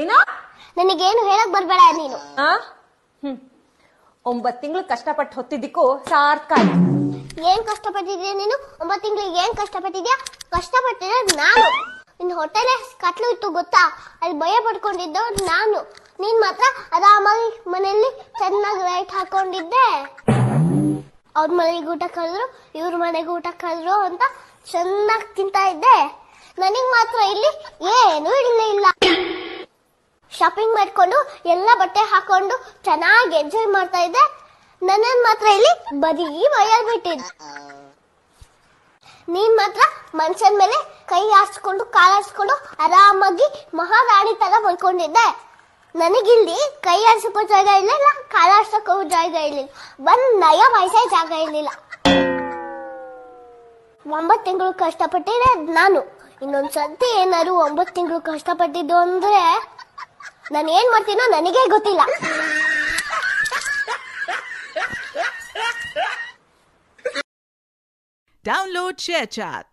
ಏನೋ ನನಗೇನು ಹೇಳಕ್ ಬರ್ಬೇಡ ನೀನು. 9 ತಿಂಗಳು ಕಷ್ಟಪಟ್ಟು ಹೊತ್ತಿದ್ದಕ್ಕೂ ಸಾರ್ಥಕ ಆಯ್ತು. ಏನ್ ಕಷ್ಟಪಟ್ಟಿದ್ಯಾ ನೀನು? 9 ತಿಂಗಳಿಗೆ ಏನ್ ಕಷ್ಟಪಟ್ಟಿದ್ಯಾ? ಕಷ್ಟಪಟ್ಟಿದ್ರೆ ನಾನು. ನಿನ್ ಹೊಟ್ಟೆಲೆ ಕತ್ಲು ಇತ್ತು ಗೊತ್ತಾ? ಅಲ್ಲಿ ಭಯ ಪಡ್ಕೊಂಡಿದ್ದ ನಾನು. ನೀನ್ ಮಾತ್ರ ಆರಾಮಾಗಿ ಮನೆಯಲ್ಲಿ ಚೆನ್ನಾಗಿ ಲೈಟ್ ಹಾಕೊಂಡಿದ್ದೆ. ಅವ್ರ ಮನೆಗೆ ಊಟ ಕರೆದ್ರು, ಇವ್ರ ಮನೆಗೆ ಊಟ ಕರೆದ್ರು ಅಂತ ಚೆನ್ನಾಗಿ ತಿಂತಾ ಇದ್ದೆ. ನನಗ್ ಮಾತ್ರ ಇಲ್ಲಿ ಏನು ಇಲ್ಲ. ಶಾಪಿಂಗ್ ಮಾಡ್ಕೊಂಡು ಎಲ್ಲ ಬಟ್ಟೆ ಹಾಕೊಂಡು ಚೆನ್ನಾಗಿ ಎಂಜಾಯ್ ಮಾಡ್ತಾ ಇದ್ದೆ. ನನ್ನನ್ ಮಾತ್ರ ಇಲ್ಲಿ ಬರೀ ಮೈಯಲ್ಲಿ ಬಿಟ್ಟಿದ್. ನೀನ್ ಮಾತ್ರ ಮನ್ಸನ್ ಮೇಲೆ ಕೈ ಹಾಸ್ಕೊಂಡು ಕಾಲ್ ಹಾಸ್ಕೊಂಡು ಆರಾಮಾಗಿ ಮಹಾರಾಣಿ ತರ ಮಲ್ಕೊಂಡಿದ್ದೆ. ನನಗಿಲ್ಲಿ ಕೈ ಆಡ್ಸಕ್ಕೂ ಜಾಗ ಇರ್ಲಿಲ್ಲ, ಕಾಲ್ ಹಾಡ್ಸಕ್ಕೂ ಜಾಗ ಇರ್ಲಿಲ್ಲ, ನಯ ವಯಸ್ಸೇ ಜಾಗ ಇರ್ಲಿಲ್ಲ. 9 ತಿಂಗಳು ಕಷ್ಟಪಟ್ಟಿದ್ದೆ ನಾನು. ಇನ್ನೊಂದ್ಸತಿ ಏನಾದ್ರು 9 ತಿಂಗಳು ಕಷ್ಟಪಟ್ಟಿದ್ದು ಅಂದ್ರೆ ನಾನು ಏನ್ ಮಾಡ್ತೀನೋ ನನಗೇ ಗೊತ್ತಿಲ್ಲ. Download ShareChat.